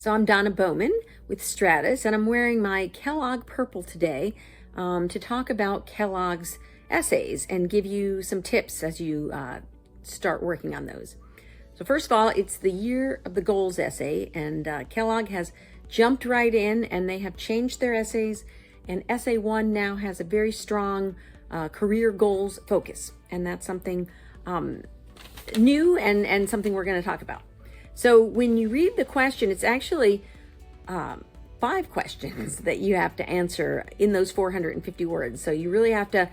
So I'm Donna Bauman with Stratus, and I'm wearing my Kellogg purple today to talk about Kellogg's essays and give you some tips as you start working on those. So first of all, it's the Year of the Goals essay, and Kellogg has jumped right in and they have changed their essays, and Essay 1 now has a very strong career goals focus, and that's something new and something we're going to talk about. So when you read the question, it's actually 5 questions that you have to answer in those 450 words. So you really have to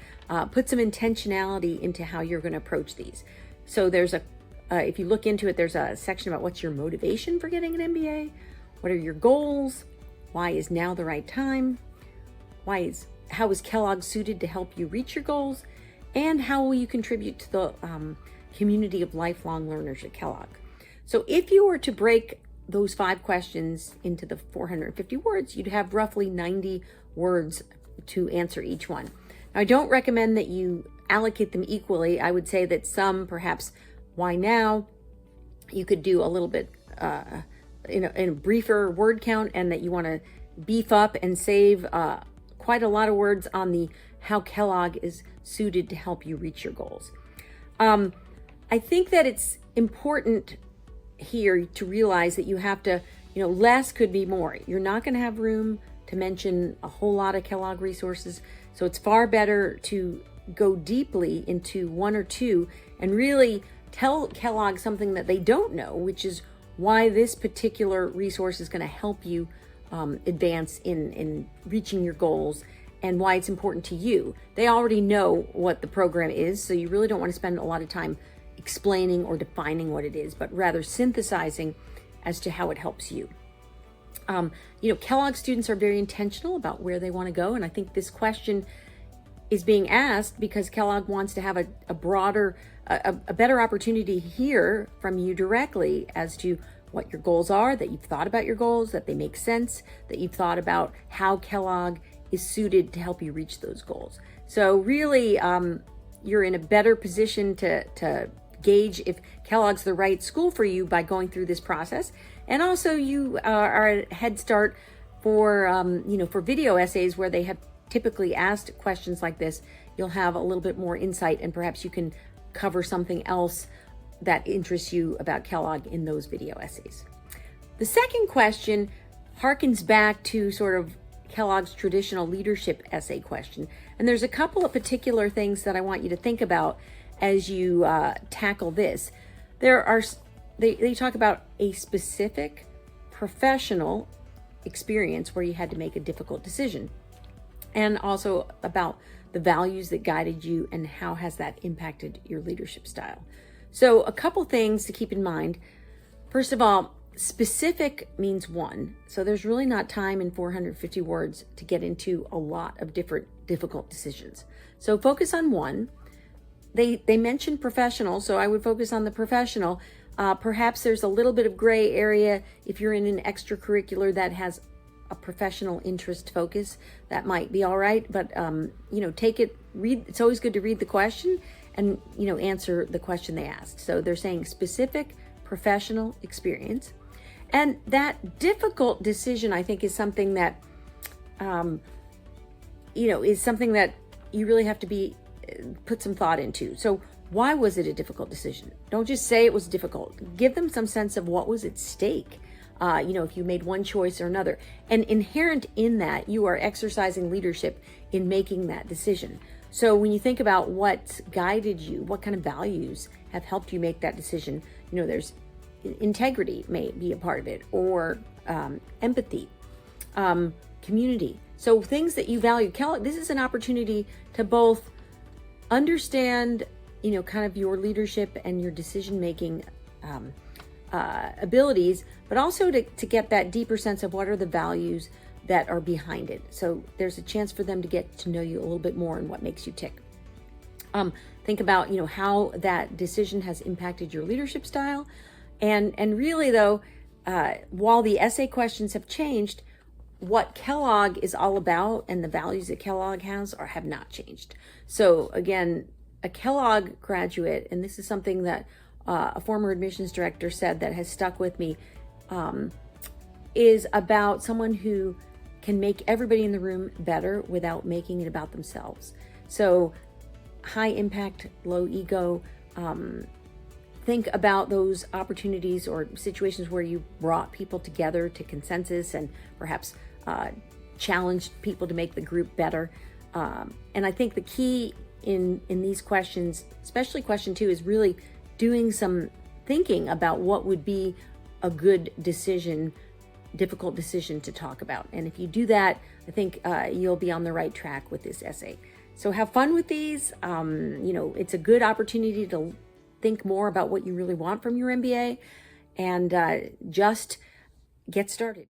put some intentionality into how you're going to approach these. So there's if you look into it, there's a section about what's your motivation for getting an MBA, what are your goals, why is now the right time, how is Kellogg suited to help you reach your goals, and how will you contribute to the community of lifelong learners at Kellogg. So if you were to break those 5 questions into the 450 words, you'd have roughly 90 words to answer each one. Now, I don't recommend that you allocate them equally. I would say that some, perhaps, why now, you could do a little bit in a briefer word count, and that you want to beef up and save quite a lot of words on the how Kellogg is suited to help you reach your goals. I think that it's important here to realize that you have to, less could be more. You're not going to have room to mention a whole lot of Kellogg resources. So it's far better to go deeply into 1 or 2 and really tell Kellogg something that they don't know, which is why this particular resource is going to help you advance in reaching your goals and why it's important to you. They already know what the program is, so you really don't want to spend a lot of time explaining or defining what it is, but rather synthesizing as to how it helps you. Kellogg students are very intentional about where they want to go, and I think this question is being asked because Kellogg wants to have a broader, a better opportunity to hear from you directly as to what your goals are, that you've thought about your goals, that they make sense, that you've thought about how Kellogg is suited to help you reach those goals. So really, you're in a better position to gauge if Kellogg's the right school for you by going through this process. And also you are a head start for, for video essays where they have typically asked questions like this. You'll have a little bit more insight, and perhaps you can cover something else that interests you about Kellogg in those video essays. The second question harkens back to sort of Kellogg's traditional leadership essay question. And there's a couple of particular things that I want you to think about as you tackle this. They talk about a specific professional experience where you had to make a difficult decision, and also about the values that guided you and how has that impacted your leadership style. So a couple things to keep in mind. First of all, specific means one. So there's really not time in 450 words to get into a lot of different difficult decisions. So focus on one. They mentioned professional, so I would focus on the professional. Perhaps there's a little bit of gray area if you're in an extracurricular that has a professional interest focus. That might be all right, but read. It's always good to read the question and answer the question they asked. So they're saying specific professional experience, and that difficult decision, I think, is something that is something that you really have to put some thought into. So why was it a difficult decision? Don't just say it was difficult. Give them some sense of what was at stake. If you made one choice or another, and inherent in that, you are exercising leadership in making that decision. So when you think about what guided you, what kind of values have helped you make that decision, there's integrity may be a part of it, or empathy, community. So things that you value. Kellogg, this is an opportunity to both understand, kind of your leadership and your decision-making abilities, but also to get that deeper sense of what are the values that are behind it. So there's a chance for them to get to know you a little bit more and what makes you tick. Think about, how that decision has impacted your leadership style. And really though, while the essay questions have changed, what Kellogg is all about and the values that Kellogg has have not changed. So again, a Kellogg graduate, and this is something that a former admissions director said that has stuck with me, is about someone who can make everybody in the room better without making it about themselves. So high impact, low ego. Think about those opportunities or situations where you brought people together to consensus and perhaps challenged people to make the group better. And I think the key in these questions, especially question 2, is really doing some thinking about what would be a good decision, difficult decision to talk about. And if you do that, I think you'll be on the right track with this essay. So have fun with these. It's a good opportunity to think more about what you really want from your MBA and just get started.